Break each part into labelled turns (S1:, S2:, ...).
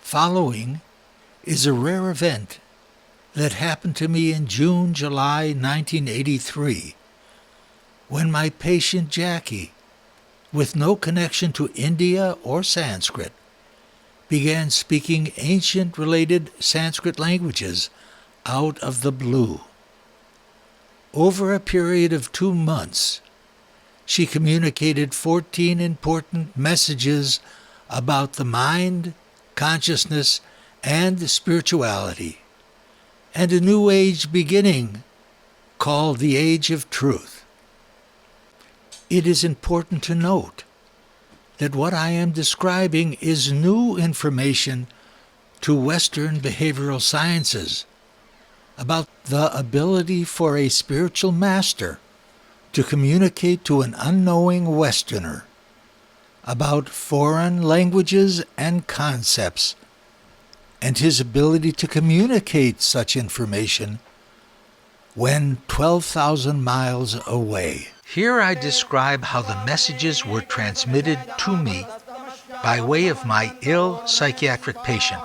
S1: following is a rare event that happened to me in July 1983, when my patient Jackie, with no connection to India or Sanskrit, began speaking ancient-related Sanskrit languages out of the blue. Over a period of 2 months, she communicated 14 important messages about the mind, consciousness, and spirituality, and a new age beginning called the Age of Truth. It is important to note that what I am describing is new information to Western behavioral sciences about the ability for a spiritual master to communicate to an unknowing Westerner about foreign languages and concepts, and his ability to communicate such information when 12,000 miles away. Here I describe how the messages were transmitted to me by way of my ill psychiatric patient.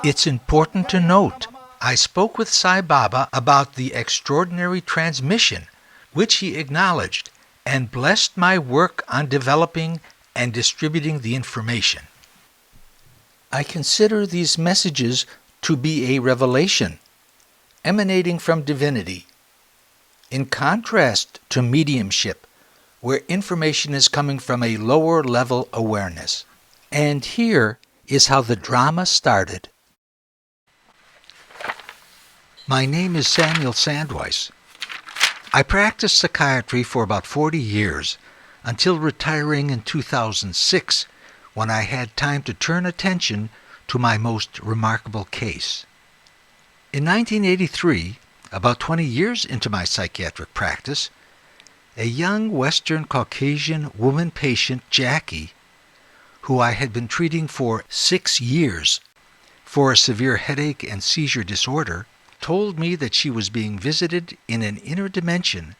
S1: It's important to note, I spoke with Sai Baba about the extraordinary transmission, which he acknowledged, and blessed my work on developing and distributing the information. I consider these messages to be a revelation emanating from divinity, in contrast to mediumship, where information is coming from a lower level awareness. And here is how the drama started. My name is Samuel Sandweiss. I practiced psychiatry for about 40 years, until retiring in 2006, when I had time to turn attention to my most remarkable case. In 1983, about 20 years into my psychiatric practice, a young Western Caucasian woman patient, Jackie, who I had been treating for 6 years for a severe headache and seizure disorder, told me that she was being visited in an inner dimension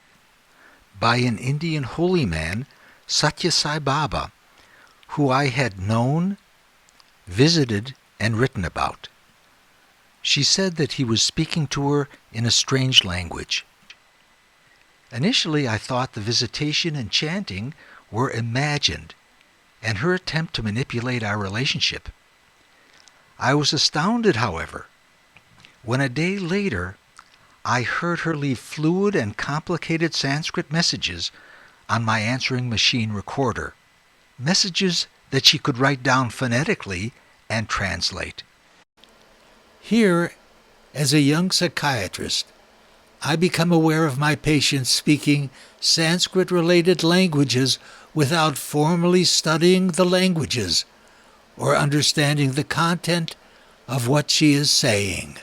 S1: by an Indian holy man, Satya Sai Baba, who I had known, visited, and written about. She said that he was speaking to her in a strange language. Initially, I thought the visitation and chanting were imagined, and her attempt to manipulate our relationship. I was astounded, however, when a day later I heard her leave fluid and complicated Sanskrit messages on my answering machine recorder, messages that she could write down phonetically and translate. Here, as a young psychiatrist, I become aware of my patients speaking Sanskrit-related languages without formally studying the languages or understanding the content of what she is saying.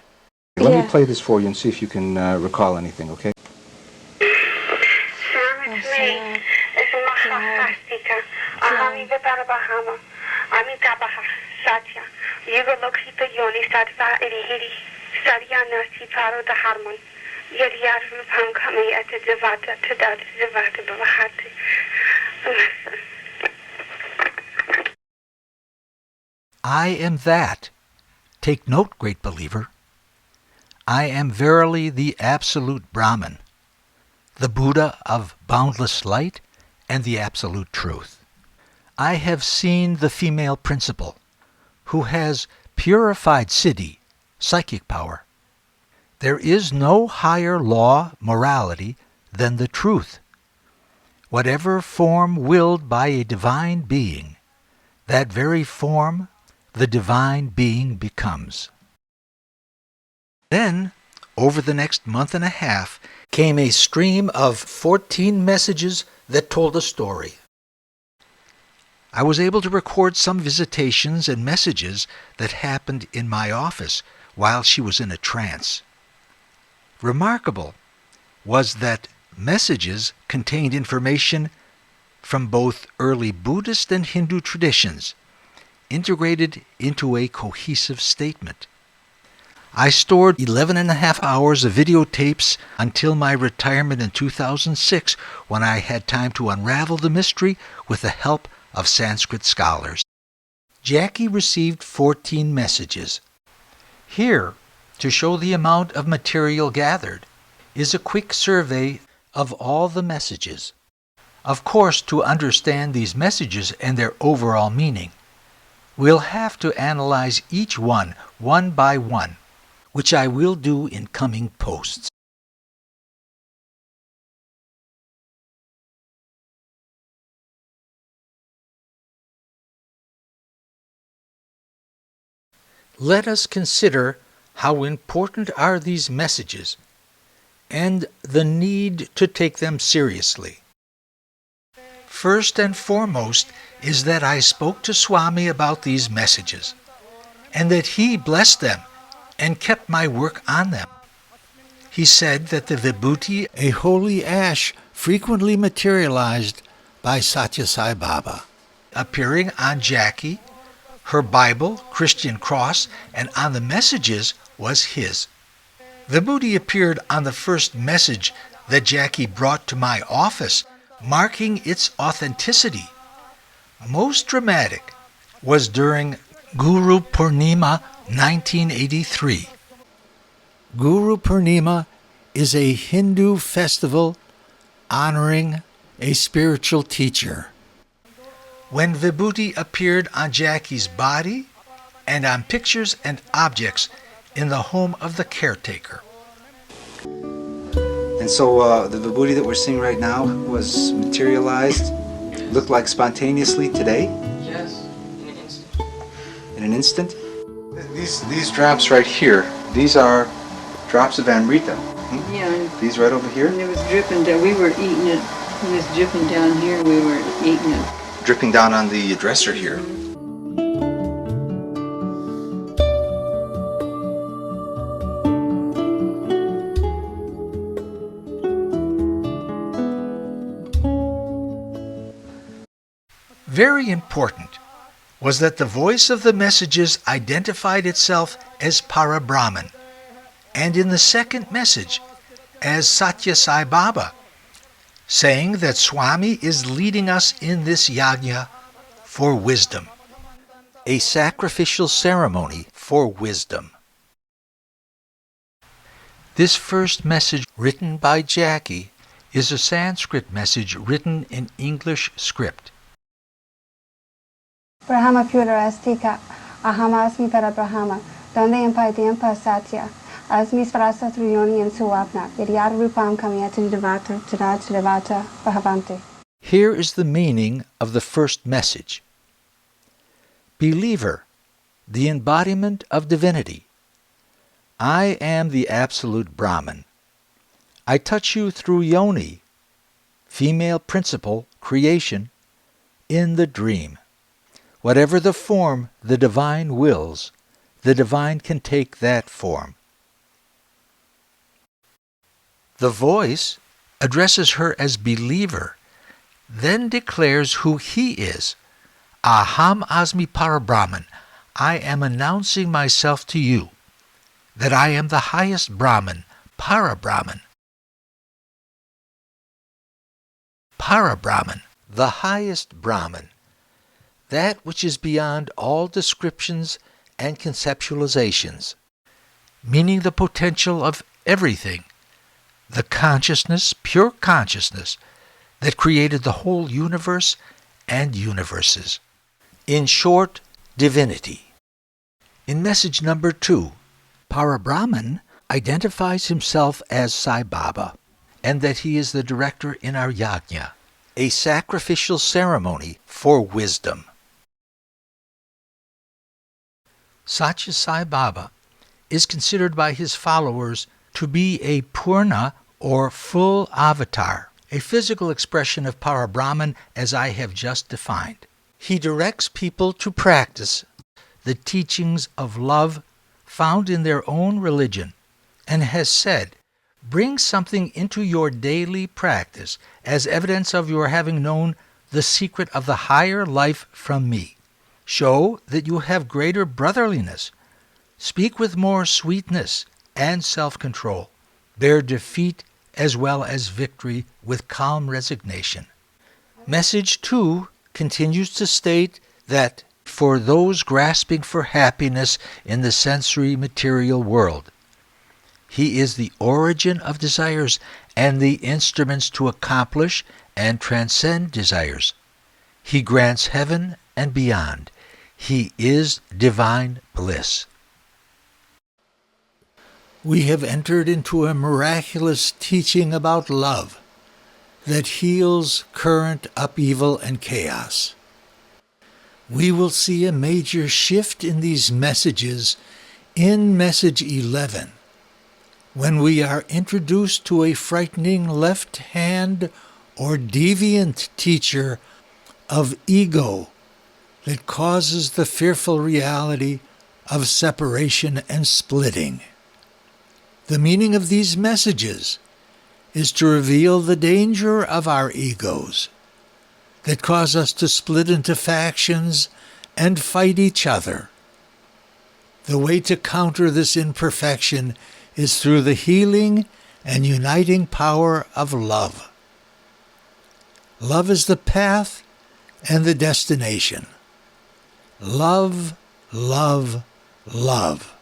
S2: Let me play this for you and see if you can recall anything, okay?
S1: I am that. Take note, great believer. I am verily the absolute Brahman, the Buddha of boundless light and the absolute truth. I have seen the female principle, who has purified siddhi, psychic power. There is no higher law, morality, than the truth. Whatever form willed by a divine being, that very form the divine being becomes. Then, over the next month and a half, came a stream of 14 messages that told a story. I was able to record some visitations and messages that happened in my office while she was in a trance. Remarkable was that messages contained information from both early Buddhist and Hindu traditions, integrated into a cohesive statement. I stored 11.5 hours of videotapes until my retirement in 2006, when I had time to unravel the mystery with the help of Sanskrit scholars. Jackie received 14 messages. Here, to show the amount of material gathered, is a quick survey of all the messages. Of course, to understand these messages and their overall meaning, we'll have to analyze each one by one, which I will do in coming posts. Let us consider how important are these messages and the need to take them seriously. First and foremost is that I spoke to Swami about these messages, and that he blessed them and kept my work on them. He said that the vibhuti, a holy ash frequently materialized by Satya Sai Baba, appearing on Jackie, her Bible, Christian cross, and on the messages was his. Vibhuti appeared on the first message that Jackie brought to my office, marking its authenticity. Most dramatic was during Guru Purnima 1983. Guru Purnima is a Hindu festival honoring a spiritual teacher. When Vibhuti appeared on Jackie's body and on pictures and objects in the home of the caretaker.
S2: And so the vibhuti that we're seeing right now was materialized, looked like spontaneously today?
S3: Yes, in an instant.
S2: In an instant? These drops right here, these are drops of Amrita.
S3: Yeah, and
S2: These right over here?
S3: it was dripping down. We were eating it. It was dripping down here. We were eating it.
S2: Dripping down on the dresser here.
S1: Very important was that the voice of the messages identified itself as Parabrahman, and in the second message as Satya Sai Baba, saying that Swami is leading us in this yajna for wisdom, a sacrificial ceremony for wisdom. This first message written by Jackie is a Sanskrit message written in English script.
S4: Brahma pura astika, aham asmi para Brahma, donde impaidiampa satya, asmi sprasa triyoni in suapna, vidyat rupam kamyati devata, tadaj devata, bhavanti.
S1: Here is the meaning of the first message. Believer, the embodiment of divinity. I am the absolute Brahman. I touch you through yoni, female principle, creation, in the dream. Whatever the form the divine wills, the divine can take that form. The voice addresses her as believer, then declares who he is. Aham asmi parabrahman. I am announcing myself to you, that I am the highest Brahman, Parabrahman. Parabrahman, the highest Brahman, that which is beyond all descriptions and conceptualizations, meaning the potential of everything, the consciousness, pure consciousness, that created the whole universe and universes. In short, divinity. In message number 2, Parabrahman identifies himself as Sai Baba, and that he is the director in our yajna, a sacrificial ceremony for wisdom. Satya Sai Baba is considered by his followers to be a Purna or full avatar, a physical expression of Parabrahman as I have just defined. He directs people to practice the teachings of love found in their own religion, and has said, bring something into your daily practice as evidence of your having known the secret of the higher life from me. Show that you have greater brotherliness. Speak with more sweetness and self-control. Bear defeat as well as victory with calm resignation. Message 2 continues to state that for those grasping for happiness in the sensory material world. He is the origin of desires and the instruments to accomplish and transcend desires. He grants heaven and beyond. He is divine bliss. We have entered into a miraculous teaching about love that heals current upheaval and chaos. We will see a major shift in these messages in Message 11, when we are introduced to a frightening left-hand or deviant teacher of ego that causes the fearful reality of separation and splitting. The meaning of these messages is to reveal the danger of our egos that cause us to split into factions and fight each other. The way to counter this imperfection is through the healing and uniting power of love. Love is the path and the destination. Love, love, love.